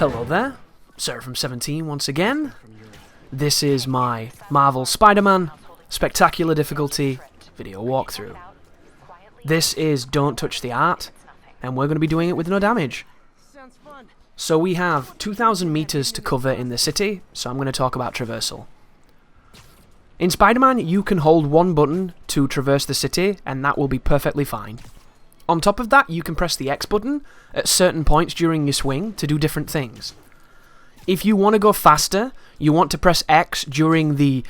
Hello there, Sarah from 17 once again. This is my Marvel Spider-Man Spectacular Difficulty video walkthrough. This is Don't Touch the Art, and we're going to be doing it with no damage. So we have 2,000 meters to cover in the city, so I'm going to talk about traversal. In Spider-Man, you can hold one button to traverse the city, and that will be perfectly fine. On top of that, you can press the X button at certain points during your swing to do different things. If you want to go faster, you want to press X during the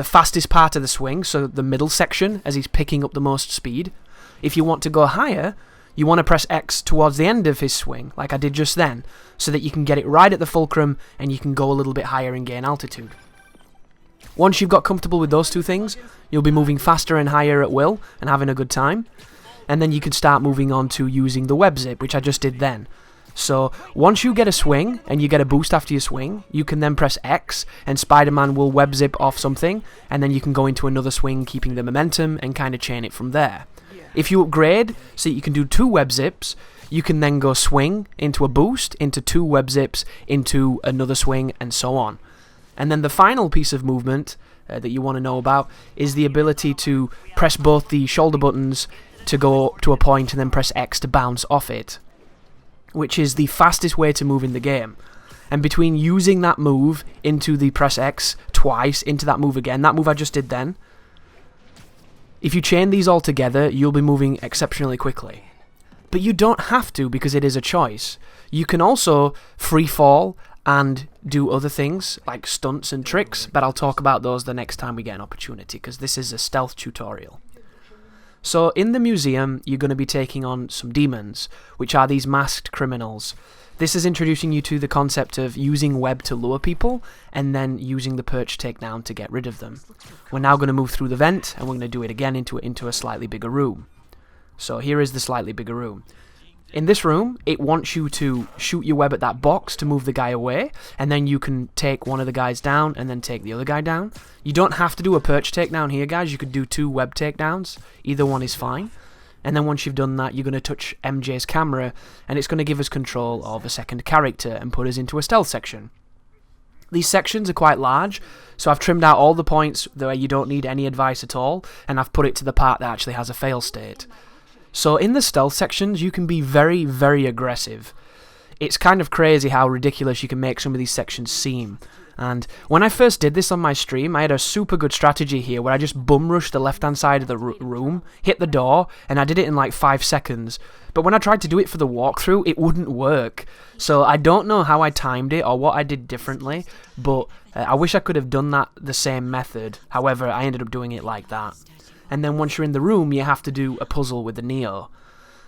fastest part of the swing, so the middle section, as he's picking up the most speed. If you want to go higher, you want to press X towards the end of his swing, like I did just then, so that you can get it right at the fulcrum and you can go a little bit higher and gain altitude. Once you've got comfortable with those two things, you'll be moving faster and higher at will and having a good time. And then you can start moving on to using the web zip, which I just did then. So once you get a swing and you get a boost after your swing, you can then press X and Spider-Man will web zip off something, and then you can go into another swing keeping the momentum and kind of chain it from there. If you upgrade so you can do 2 web zips, you can then go swing into a boost, into 2 web zips, into another swing, and so on. And then the final piece of movement that you want to know about is the ability to press both the shoulder buttons to go to a point and then press X to bounce off it, which is the fastest way to move in the game. And between using that move into the press X twice, into that move again, that move I just did then, if you chain these all together, you'll be moving exceptionally quickly. But you don't have to, because it is a choice. You can also free fall and do other things like stunts and tricks, but I'll talk about those the next time we get an opportunity, because this is a stealth tutorial. So in the museum, you're going to be taking on some demons, which are these masked criminals. This is introducing you to the concept of using web to lure people, and then using the perch takedown to get rid of them. We're now going to move through the vent, and we're going to do it again into a slightly bigger room. So here is the slightly bigger room. In this room, it wants you to shoot your web at that box to move the guy away, and then you can take one of the guys down and then take the other guy down. You don't have to do a perch takedown here, guys. You could do 2 web takedowns. Either one is fine. And then once you've done that, you're going to touch MJ's camera, and it's going to give us control of a second character and put us into a stealth section. These sections are quite large, so I've trimmed out all the points where you don't need any advice at all, and I've put it to the part that actually has a fail state. So in the stealth sections, you can be very, very aggressive. It's kind of crazy how ridiculous you can make some of these sections seem. And when I first did this on my stream, I had a super good strategy here where I just bum rushed the left-hand side of the room, hit the door, and I did it in like 5 seconds. But when I tried to do it for the walkthrough, it wouldn't work. So I don't know how I timed it or what I did differently, but I wish I could have done that the same method. However, I ended up doing it like that. And then once you're in the room, you have to do a puzzle with the Neo.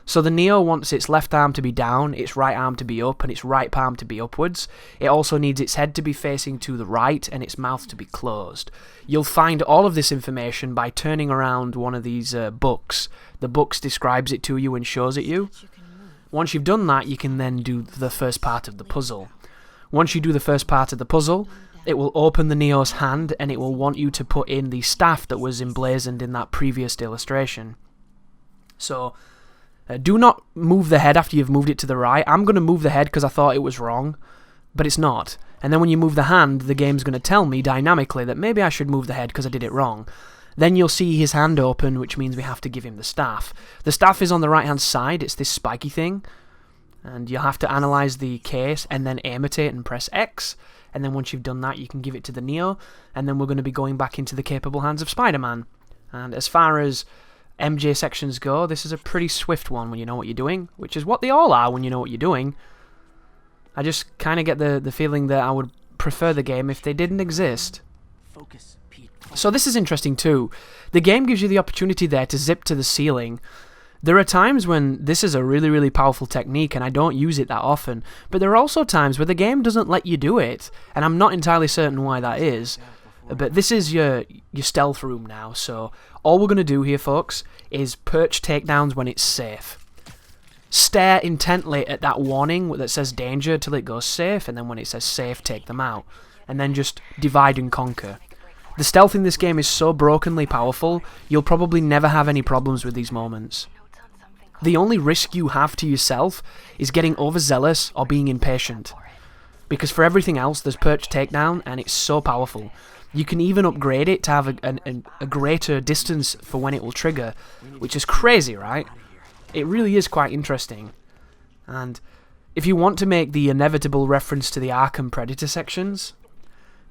So the Neo wants its left arm to be down, its right arm to be up, and its right palm to be upwards. It also needs its head to be facing to the right, and its mouth to be closed. You'll find all of this information by turning around one of these books. The book describes it to you and shows it you. Once you've done that, you can then do the first part of the puzzle. Once you do the first part of the puzzle, it will open the Neo's hand, and it will want you to put in the staff that was emblazoned in that previous illustration. So, do not move the head after you've moved it to the right. I'm going to move the head because I thought it was wrong, but it's not. And then when you move the hand, the game's going to tell me dynamically that maybe I should move the head because I did it wrong. Then you'll see his hand open, which means we have to give him the staff. The staff is on the right-hand side. It's this spiky thing, and you'll have to analyze the case and then aim at it and press X. And then once you've done that, you can give it to the Neo, and then we're going to be going back into the capable hands of Spider-Man. And as far as MJ sections go, this is a pretty swift one when you know what you're doing, which is what they all are when you know what you're doing. I just kind of get the feeling that I would prefer the game if they didn't exist. Focus, Pete. So this is interesting too. The game gives you the opportunity there to zip to the ceiling. There are times when this is a really, really powerful technique and I don't use it that often, but there are also times where the game doesn't let you do it, and I'm not entirely certain why that is. But this is your stealth room now, so all we're going to do here, folks, is perch takedowns when it's safe. Stare intently at that warning that says danger till it goes safe, and then when it says safe, take them out. And then just divide and conquer. The stealth in this game is so brokenly powerful, you'll probably never have any problems with these moments. The only risk you have to yourself is getting overzealous or being impatient. because for everything else there's perch takedown, and it's so powerful. You can even upgrade it to have a greater distance for when it will trigger, which is crazy, right? It really is quite interesting. And if you want to make the inevitable reference to the Arkham Predator sections,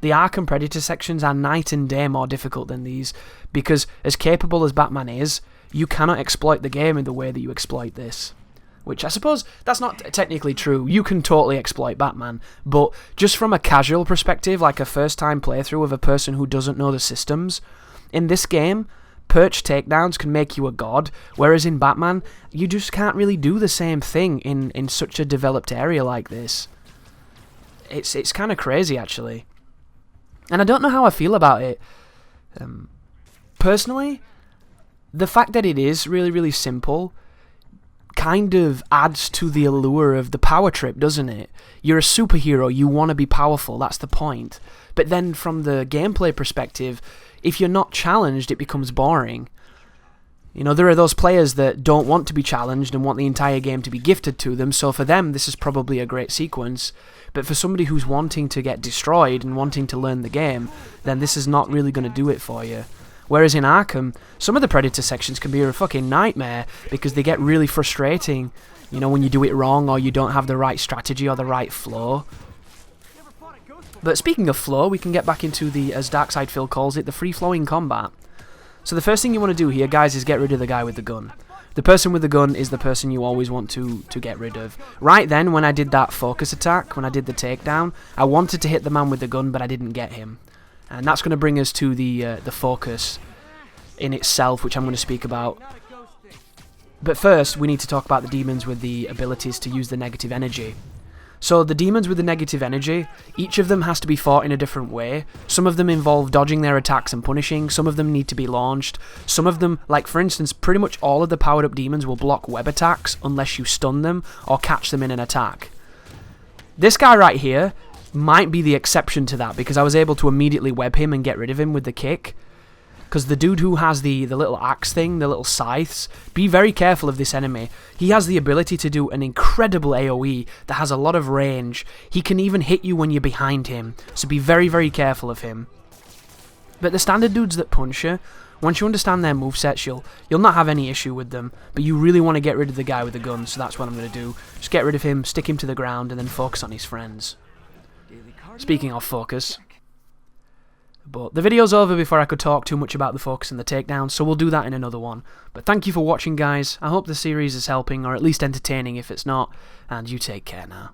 the Arkham Predator sections are night and day more difficult than these, because as capable as Batman is, you cannot exploit the game in the way that you exploit this. Which I suppose, that's not technically true. You can totally exploit Batman, but just from a casual perspective, like a first-time playthrough of a person who doesn't know the systems, in this game, perch takedowns can make you a god, whereas in Batman, you just can't really do the same thing in such a developed area like this. It's kind of crazy, actually. And I don't know how I feel about it. Personally, the fact that it is really, really simple kind of adds to the allure of the power trip, doesn't it? You're a superhero, you want to be powerful, that's the point. But then from the gameplay perspective, if you're not challenged, it becomes boring. You know, there are those players that don't want to be challenged and want the entire game to be gifted to them, so for them this is probably a great sequence. But for somebody who's wanting to get destroyed and wanting to learn the game, then this is not really going to do it for you. Whereas in Arkham, some of the Predator sections can be a fucking nightmare because they get really frustrating, you know, when you do it wrong or you don't have the right strategy or the right flow. But speaking of flow, we can get back into the, as Darkseid calls it, the free-flowing combat. So the first thing you want to do here, guys, is get rid of the guy with the gun. The person with the gun is the person you always want to get rid of. Right then, when I did that focus attack, when I did the takedown, I wanted to hit the man with the gun, but I didn't get him. And that's going to bring us to the focus in itself, which I'm going to speak about. But first, we need to talk about the demons with the abilities to use the negative energy. So the demons with the negative energy, each of them has to be fought in a different way. Some of them involve dodging their attacks and punishing, some of them need to be launched, some of them, like for instance, pretty much all of the powered up demons will block web attacks unless you stun them or catch them in an attack. This guy right here might be the exception to that, because I was able to immediately web him and get rid of him with the kick. Because the dude who has the little axe thing, the little scythes, be very careful of this enemy. He has the ability to do an incredible AoE that has a lot of range. He can even hit you when you're behind him, so be very, very careful of him. But the standard dudes that punch you, once you understand their movesets, you'll not have any issue with them, but you really want to get rid of the guy with the gun, so that's what I'm going to do. Just get rid of him, stick him to the ground, and then focus on his friends. Speaking of focus, but the video's over before I could talk too much about the focus and the takedown, so we'll do that in another one. But thank you for watching, guys. I hope the series is helping, or at least entertaining if it's not, and you take care now.